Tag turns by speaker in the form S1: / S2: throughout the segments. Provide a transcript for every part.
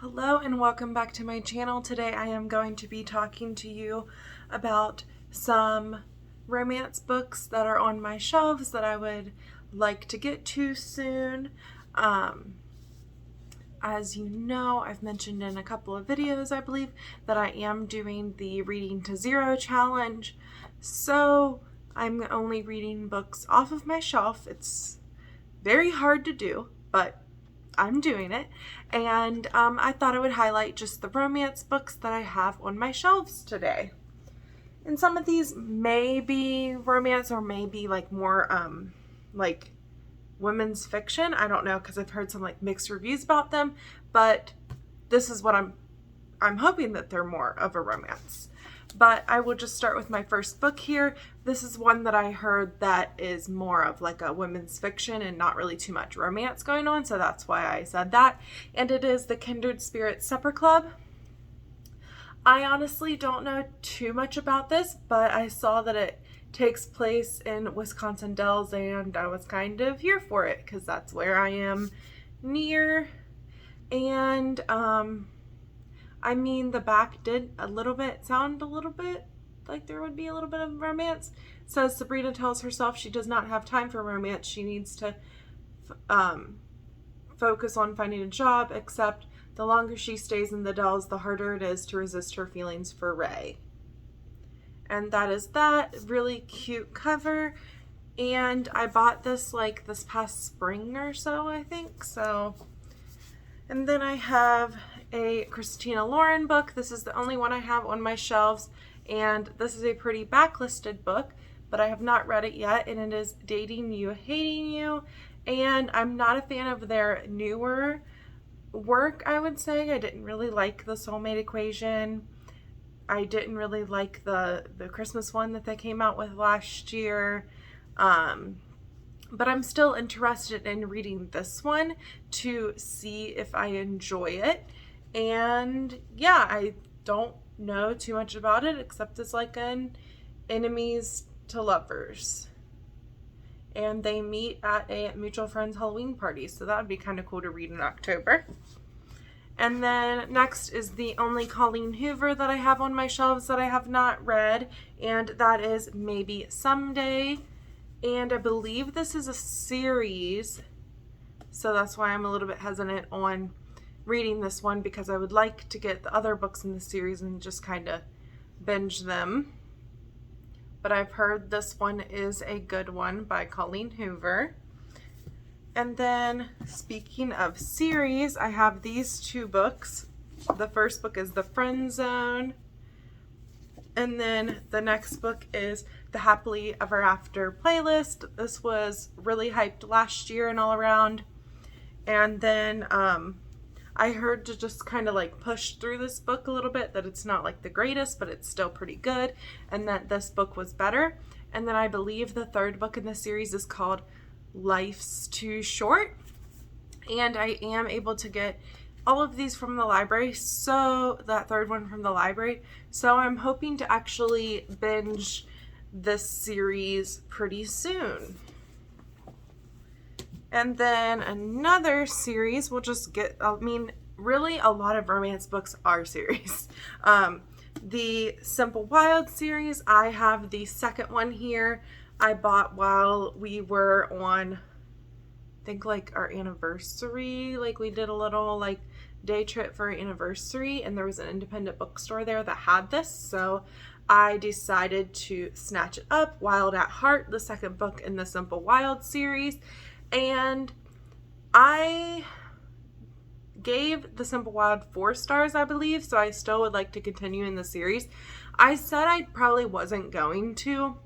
S1: Hello and welcome back to my channel. Today I am going to be talking to you about some romance books that are on my shelves that I would like to get to soon. As you know, I've mentioned in a couple of videos, I believe, that I am doing the Reading to Zero challenge. So I'm only reading books off of my shelf. It's very hard to do, but I'm doing it, and I thought I would highlight just the romance books that I have on my shelves today. And some of these may be romance or maybe like more like women's fiction. I don't know, because I've heard some like mixed reviews about them, but this is what I'm hoping that they're more of a romance. But I will just start with my first book here. This is one that I heard that is more of like a women's fiction and not really too much romance going on, so that's why I said that. And it is the Kindred Spirit Supper Club. I honestly don't know too much about this, but I saw that it takes place in Wisconsin Dells, and I was kind of here for it because that's where I am near. And I mean, the back did sound a little bit like there would be a little bit of romance. It says Sabrina tells herself she does not have time for romance. She needs to focus on finding a job, except the longer she stays in the Dells, the harder it is to resist her feelings for Ray. And that is that. Really cute cover. And I bought this like this past spring or so, I think. So, and then I have a Christina Lauren book. This is the only one I have on my shelves, and this is a pretty backlisted book, but I have not read it yet, and it is Dating You, Hating You, and I'm not a fan of their newer work, I would say. I didn't really like the Soulmate Equation. I didn't really like the Christmas one that they came out with last year, but I'm still interested in reading this one to see if I enjoy it. And yeah, I don't know too much about it except it's like an enemies to lovers. And they meet at a mutual friend's Halloween party, so that would be kind of cool to read in October. And then next is the only Colleen Hoover that I have on my shelves that I have not read, and that is Maybe Someday. And I believe this is a series, so that's why I'm a little bit hesitant on reading this one, because I would like to get the other books in the series and just kind of binge them. But I've heard this one is a good one by Colleen Hoover. And then speaking of series, I have these two books. The first book is The Friend Zone, and then the next book is The Happily Ever After Playlist. This was really hyped last year and all around. And then I heard to just kind of like push through this book a little bit, that it's not like the greatest, but it's still pretty good, and that this book was better. And then I believe the third book in the series is called Life's Too Short, and I am able to get all of these from the library, so that third one from the library, so I'm hoping to actually binge this series pretty soon. And then another series, we'll just get, I mean, really a lot of romance books are series. The Simple Wild series, I have the second one here. I bought while we were on, I think like our anniversary, like we did a little like day trip for our anniversary, and there was an independent bookstore there that had this, so I decided to snatch it up. Wild at Heart, the second book in the Simple Wild series. And I gave the Simple Wild 4 stars, I believe, so I still would like to continue in the series. I said I probably wasn't going to,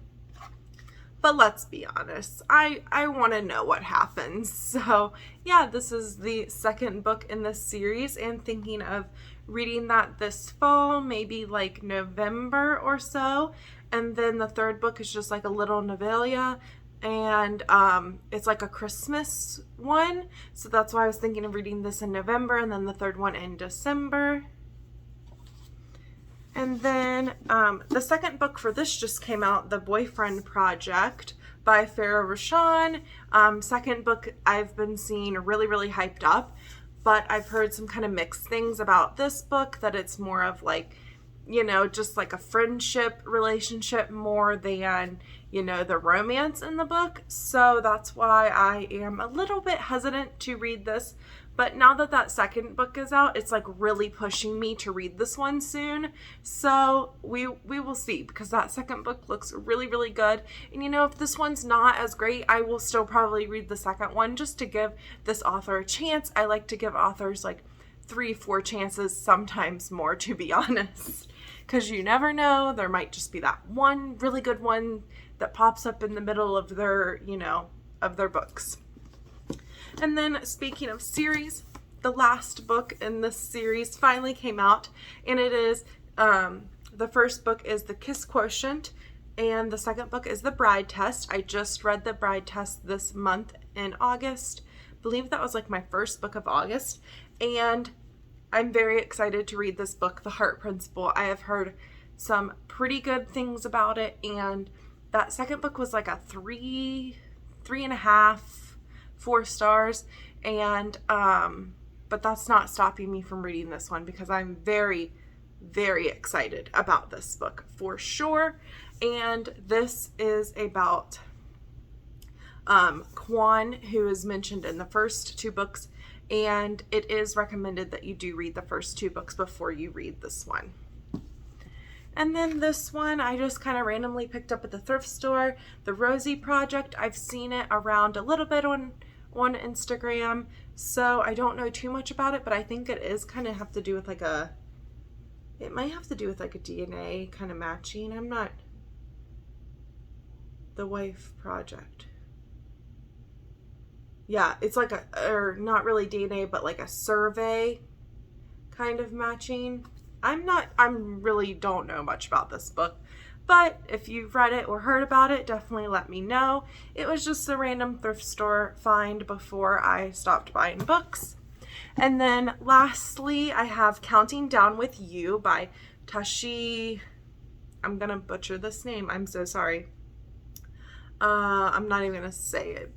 S1: but let's be honest, I want to know what happens. So yeah, this is the second book in this series, and thinking of reading that this fall, maybe like November or so. And then the third book is just like a little novella, and it's like a Christmas one, so that's why I was thinking of reading this in November, and then the third one in December. And then the second book for this just came out, The Boyfriend Project by Pharah Rashaan. Second book I've been seeing really hyped up. but I've heard some kind of mixed things about this book, that it's more of like, you know, just like a friendship relationship more than, you know, the romance in the book. So that's why I am a little bit hesitant to read this. But now that that second book is out, it's like really pushing me to read this one soon. So we will see, because that second book looks really, really good. And you know, if this one's not as great, I will still probably read the second one just to give this author a chance. I like to give authors like 3-4 chances, sometimes more, to be honest. Because you never know, there might just be that one really good one that pops up in the middle of their, you know, of their books. And then speaking of series, the last book in this series finally came out, and it is, the first book is The Kiss Quotient, and the second book is The Bride Test. I just read The Bride Test this month in August. I believe that was like my first book of August, and I'm very excited to read this book, The Heart Principle. I have heard some pretty good things about it, and that second book was like a 3.5, 4 stars, and but that's not stopping me from reading this one, because I'm very, very excited about this book for sure. And this is about Kwan, who is mentioned in the first 2 books, and it is recommended that you do read the first 2 books before you read this one. And then this one I just kind of randomly picked up at the thrift store, The Rosie Project. I've seen it around a little bit on Instagram, so I don't know too much about it, but I think it is kind of have to do with like it might have to do with like a DNA kind of matching. I'm not, The Wife Project. Yeah, it's like or not really DNA, but like a survey kind of matching. I really don't know much about this book, but if you've read it or heard about it, definitely let me know. It was just a random thrift store find before I stopped buying books. And then lastly, I have Counting Down with You by Tashi. I'm gonna butcher this name, I'm so sorry. I'm not even gonna say it.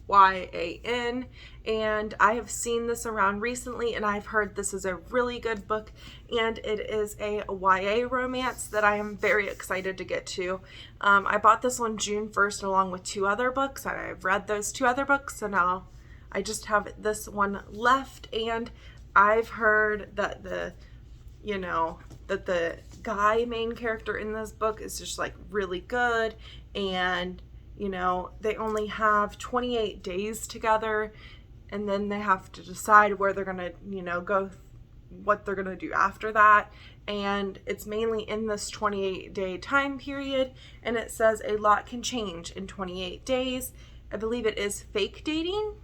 S1: Bhuiyan, and I have seen this around recently, and I've heard this is a really good book, and it is a YA romance that I am very excited to get to. I bought this one June 1st along with 2 other books, and I've read those 2 other books, so now I just have this one left. And I've heard that the guy main character in this book is just like really good, and you know, they only have 28 days together, and then they have to decide where they're gonna, you know, go, what they're gonna do after that. And it's mainly in this 28-day time period, and it says a lot can change in 28 days. I believe it is fake dating,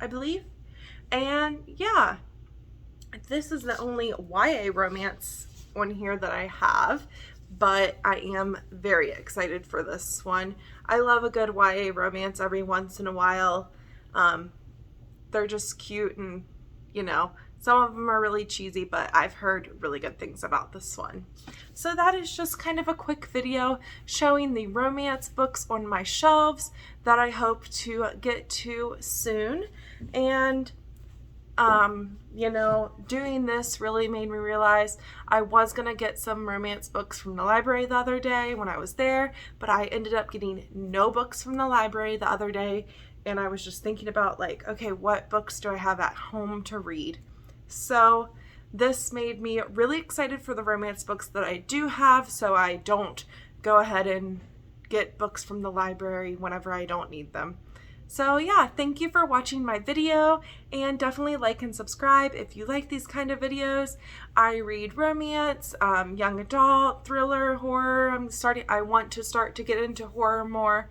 S1: I believe. And yeah, this is the only YA romance on here that I have, but I am very excited for this one. I love a good YA romance every once in a while. They're just cute, and you know, some of them are really cheesy, but I've heard really good things about this one. So that is just kind of a quick video showing the romance books on my shelves that I hope to get to soon. And you know, doing this really made me realize I was gonna get some romance books from the library the other day when I was there, but I ended up getting no books from the library the other day, and I was just thinking about like, okay, what books do I have at home to read? So this made me really excited for the romance books that I do have, so I don't go ahead and get books from the library whenever I don't need them. So yeah, thank you for watching my video, and definitely like and subscribe if you like these kind of videos. I read romance, young adult, thriller, horror. I want to start to get into horror more,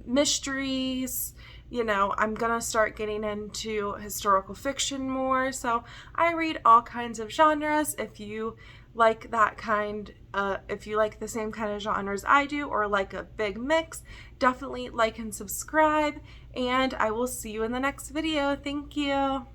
S1: mysteries. You know, I'm gonna start getting into historical fiction more. So I read all kinds of genres. If you like that kind, if you like the same kind of genres I do, or like a big mix, definitely like and subscribe, and I will see you in the next video. Thank you.